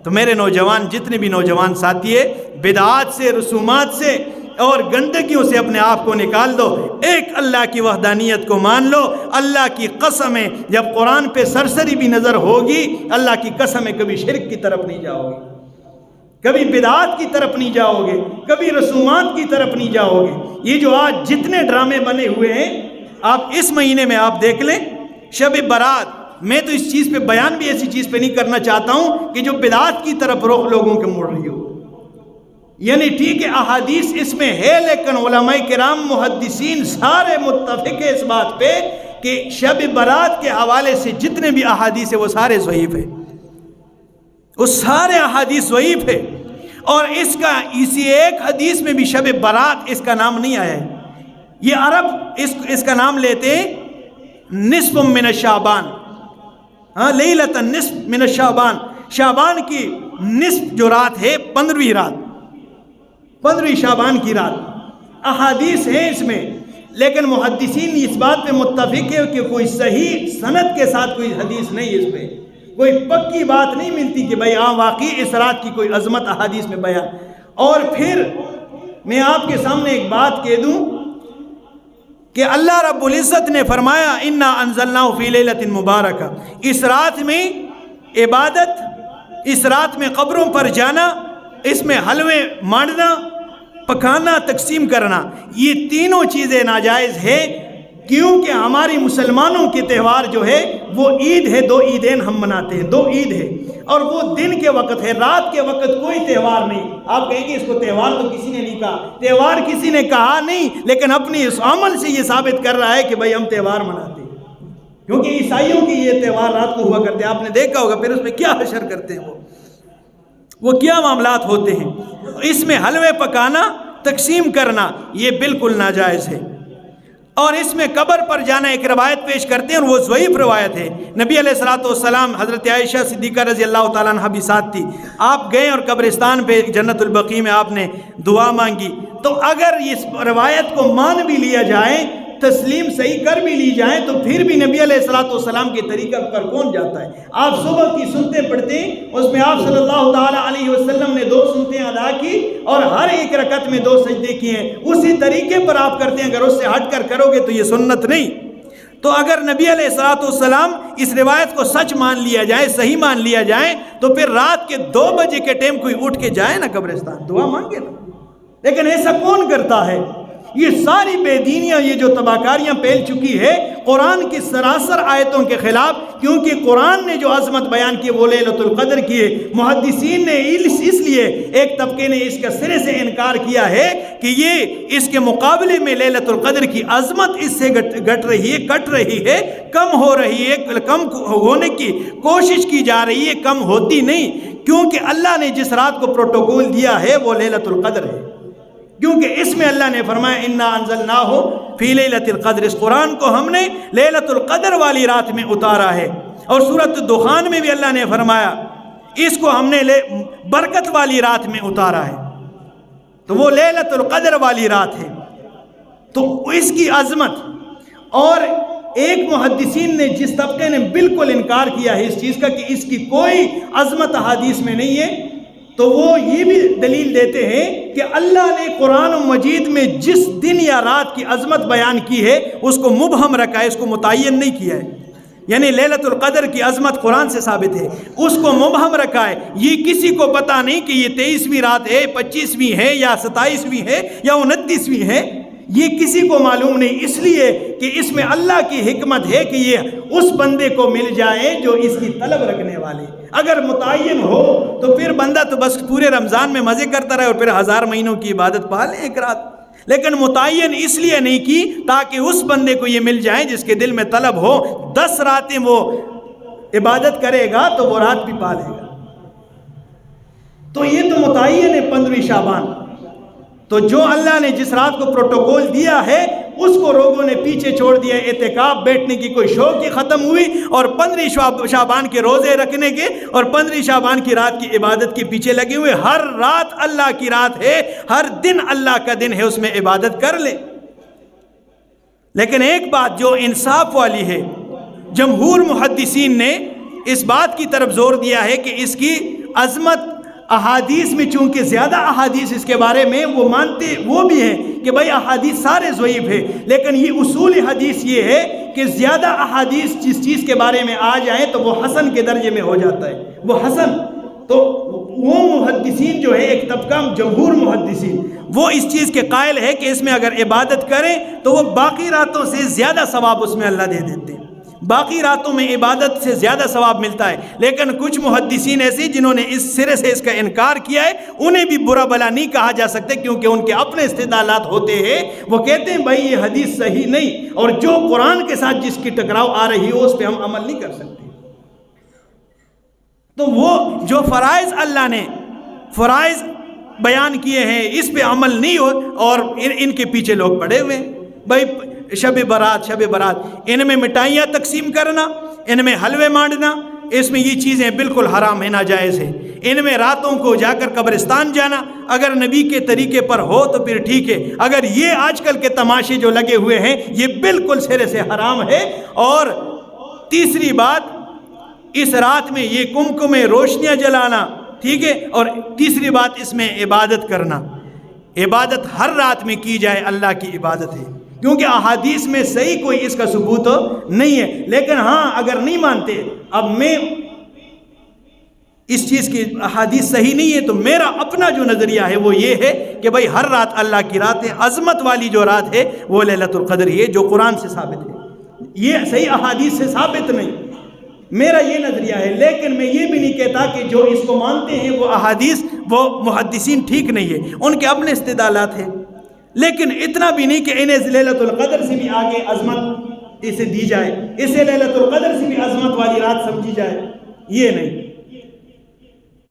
تو میرے نوجوان، جتنے بھی نوجوان ساتھی ہے، بدعات سے، رسومات سے اور گندگیوں سے اپنے آپ کو نکال دو، ایک اللہ کی وحدانیت کو مان لو۔ اللہ کی قسم ہے جب قرآن پہ سرسری بھی نظر ہوگی، اللہ کی قسم ہے کبھی شرک کی طرف نہیں جاؤ گے، کبھی بدعات کی طرف نہیں جاؤ گے، کبھی رسومات کی طرف نہیں جاؤ گے۔ یہ جو آج جتنے ڈرامے بنے ہوئے ہیں، آپ اس مہینے میں آپ دیکھ لیں، شب برات، میں تو اس چیز پہ بیان بھی ایسی چیز پہ نہیں کرنا چاہتا ہوں کہ جو بدعات کی طرف روح لوگوں کے مڑ رہی ہو، یعنی ٹھیک ہے احادیث اس میں ہے، لیکن علماء کرام محدثین سارے متفق ہیں اس بات پہ کہ شب برات کے حوالے سے جتنے بھی احادیث ہیں وہ سارے ضعیف ہیں، وہ سارے احادیث ضعیف ہے۔ اور اس کا اسی ایک حدیث میں بھی شب برات اس کا نام نہیں آیا ہے۔ یہ عرب اس کا نام لیتے ہیں نصف من الشعبان، لیلۃ النصف من الشعبان، شعبان کی نصف جو رات ہے، 15ویں رات، 15ویں شعبان کی رات۔ احادیث ہیں اس میں، لیکن محدثین اس بات پہ متفق ہے کہ کوئی صحیح سند کے ساتھ کوئی حدیث نہیں، اس پہ کوئی پکی بات نہیں ملتی کہ بھئی واقعی اس رات کی کوئی عظمت احادیث میں بیان۔ اور پھر میں آپ کے سامنے ایک بات کہہ دوں کہ اللہ رب العزت نے فرمایا انا انزلناہ فی لیلۃ مبارکہ، اس رات میں عبادت، اس رات میں قبروں پر جانا، اس میں حلوے مانڈنا، پکانا، تقسیم کرنا، یہ تینوں چیزیں ناجائز ہے، کیونکہ ہماری مسلمانوں کے تہوار جو ہے وہ عید ہے، 2 عیدین ہم مناتے ہیں، 2 عید ہے، اور وہ دن کے وقت ہے، رات کے وقت کوئی تہوار نہیں۔ آپ کہیں گے اس کو تہوار تو کسی نے نہیں کہا، تہوار کسی نے کہا نہیں، لیکن اپنی اس عمل سے یہ ثابت کر رہا ہے کہ بھائی ہم تہوار مناتے ہیں، کیونکہ عیسائیوں کی یہ تہوار رات کو ہوا کرتے ہیں، آپ نے دیکھا ہوگا، پھر اس میں کیا حشر کرتے ہیں، وہ کیا معاملات ہوتے ہیں۔ اس میں حلوے پکانا، تقسیم کرنا، یہ بالکل ناجائز ہے۔ اور اس میں قبر پر جانا ایک روایت پیش کرتے ہیں، اور وہ ضعیف روایت ہے۔ نبی علیہ الصلوۃ والسلام، حضرت عائشہ صدیقہ رضی اللہ تعالیٰ عنہ بھی ساتھ تھی، آپ گئے اور قبرستان پہ جنت البقیع میں آپ نے دعا مانگی، تو اگر اس روایت کو مان بھی لیا جائے، تسلیم صحیح کر بھی لی جائیں، تو پھر بھی نبی علیہ الصلوۃ والسلام کے طریقہ پر کون جاتا ہے؟ آپ صبح کی سنتیں پڑھتے ہیں، اس میں آپ صلی اللہ تعالیٰ علیہ وسلم نے 2 سنتیں ادا کی اور ہر ایک رکعت میں 2 سجدے کیے ہیں، اسی طریقے پر آپ کرتے ہیں۔ اگر اس سے ہٹ کر کرو گے تو یہ سنت نہیں۔ تو اگر نبی علیہ الصلوۃ والسلام اس روایت کو سچ مان لیا جائے، صحیح مان لیا جائے، تو پھر رات کے 2 بجے کے ٹائم کوئی اٹھ کے جائے نا قبرستان، دعا مانگے نا، لیکن ایسا کون کرتا ہے؟ یہ ساری بے دینیاں، یہ جو تباہکاریاں پھیل چکی ہے قرآن کی سراسر آیتوں کے خلاف، کیونکہ قرآن نے جو عظمت بیان کی وہ لیلۃ القدر کی ہے۔ محدثین نے اس لیے ایک طبقے نے اس کا سرے سے انکار کیا ہے کہ یہ اس کے مقابلے میں لیلۃ القدر کی عظمت اس سے کٹ رہی ہے، کم ہو رہی ہے، کم ہونے کی کوشش کی جا رہی ہے، کم ہوتی نہیں، کیونکہ اللہ نے جس رات کو پروٹوکول دیا ہے وہ لیلۃ القدر ہے، کیونکہ اس میں اللہ نے فرمایا انا انزلناہ فی لیلۃ القدر، اس قرآن کو ہم نے لیلۃ القدر والی رات میں اتارا ہے۔ اور سورۃ الدخان میں بھی اللہ نے فرمایا اس کو ہم نے برکت والی رات میں اتارا ہے، تو وہ لیلۃ القدر والی رات ہے۔ تو اس کی عظمت، اور ایک محدثین نے، جس طبقے نے بالکل انکار کیا ہے اس چیز کا کہ اس کی کوئی عظمت احادیث میں نہیں ہے، تو وہ یہ بھی دلیل دیتے ہیں کہ اللہ نے قرآن مجید میں جس دن یا رات کی عظمت بیان کی ہے اس کو مبہم رکھا ہے، اس کو متعین نہیں کیا ہے۔ یعنی لیلۃ القدر کی عظمت قرآن سے ثابت ہے، اس کو مبہم رکھا ہے، یہ کسی کو پتہ نہیں کہ یہ 23ویں رات ہے، 25ویں ہے، یا 27ویں ہے، یا 29ویں ہے، یہ کسی کو معلوم نہیں، اس لیے کہ اس میں اللہ کی حکمت ہے کہ یہ اس بندے کو مل جائے جو اس کی طلب رکھنے والے۔ اگر متعین ہو تو پھر بندہ تو بس پورے رمضان میں مزے کرتا رہے اور پھر 1000 مہینوں کی عبادت پا لے ایک رات، لیکن متعین اس لیے نہیں کی تاکہ اس بندے کو یہ مل جائے جس کے دل میں طلب ہو، 10 راتیں وہ عبادت کرے گا تو وہ رات بھی پا لے گا۔ تو یہ تو متعین ہے 15ویں شعبان۔ تو جو اللہ نے جس رات کو پروٹوکول دیا ہے اس کو لوگوں نے پیچھے چھوڑ دیا، اعتکاف بیٹھنے کی کوئی شوق ہی ختم ہوئی، اور 15 شعبان کے روزے رکھنے کے اور 15 شعبان کی رات کی عبادت کے پیچھے لگے ہوئے۔ ہر رات اللہ کی رات ہے، ہر دن اللہ کا دن ہے، اس میں عبادت کر لے۔ لیکن ایک بات جو انصاف والی ہے، جمہور محدثین نے اس بات کی طرف زور دیا ہے کہ اس کی عظمت احادیث میں چونکہ زیادہ احادیث اس کے بارے میں وہ مانتے وہ بھی ہیں کہ بھائی احادیث سارے ضعیف ہیں، لیکن یہ اصول حدیث یہ ہے کہ زیادہ احادیث جس چیز کے بارے میں آ جائیں تو وہ حسن کے درجے میں ہو جاتا ہے، وہ حسن۔ تو وہ محدثین جو ہے ایک طبقہ جمہور محدثین وہ اس چیز کے قائل ہے کہ اس میں اگر عبادت کریں تو وہ باقی راتوں سے زیادہ ثواب اس میں اللہ دے دیتے ہیں، باقی راتوں میں عبادت سے زیادہ ثواب ملتا ہے۔ لیکن کچھ محدثین ایسے جنہوں نے اس سرے سے اس کا انکار کیا ہے، انہیں بھی برا بلا نہیں کہا جا سکتے، کیونکہ ان کے اپنے استدلالات ہوتے ہیں۔ وہ کہتے ہیں بھائی یہ حدیث صحیح نہیں، اور جو قرآن کے ساتھ جس کی ٹکراؤ آ رہی ہو اس پہ ہم عمل نہیں کر سکتے۔ تو وہ جو فرائض اللہ نے فرائض بیان کیے ہیں اس پہ عمل نہیں ہو، اور ان کے پیچھے لوگ پڑے ہوئے ہیں۔ بھائی شب برات ان میں مٹھائیاں تقسیم کرنا، ان میں حلوے مانڈنا، اس میں یہ چیزیں بالکل حرام ہیں، ناجائز ہیں۔ ان میں راتوں کو جا کر قبرستان جانا اگر نبی کے طریقے پر ہو تو پھر ٹھیک ہے، اگر یہ آج کل کے تماشے جو لگے ہوئے ہیں یہ بالکل سرے سے حرام ہے۔ اور تیسری بات، اس رات میں یہ کمکمے روشنیاں جلانا، ٹھیک ہے۔ اور تیسری بات اس میں عبادت کرنا، عبادت ہر رات میں کی جائے، اللہ کی عبادت ہے، کیونکہ احادیث میں صحیح کوئی اس کا ثبوت نہیں ہے۔ لیکن ہاں اگر نہیں مانتے، اب میں اس چیز کی احادیث صحیح نہیں ہے تو میرا اپنا جو نظریہ ہے وہ یہ ہے کہ بھائی ہر رات اللہ کی رات ہے، عظمت والی جو رات ہے وہ لیلۃ القدر ہے، جو قرآن سے ثابت ہے، یہ صحیح احادیث سے ثابت نہیں، میرا یہ نظریہ ہے۔ لیکن میں یہ بھی نہیں کہتا کہ جو اس کو مانتے ہیں وہ احادیث وہ محدثین ٹھیک نہیں ہے، ان کے اپنے استدلالات ہیں۔ لیکن اتنا بھی نہیں کہ انہیں لیلۃ القدر سے بھی آگے عظمت اسے دی جائے، اسے لیلۃ القدر سے بھی عظمت والی رات سمجھی جائے، یہ نہیں۔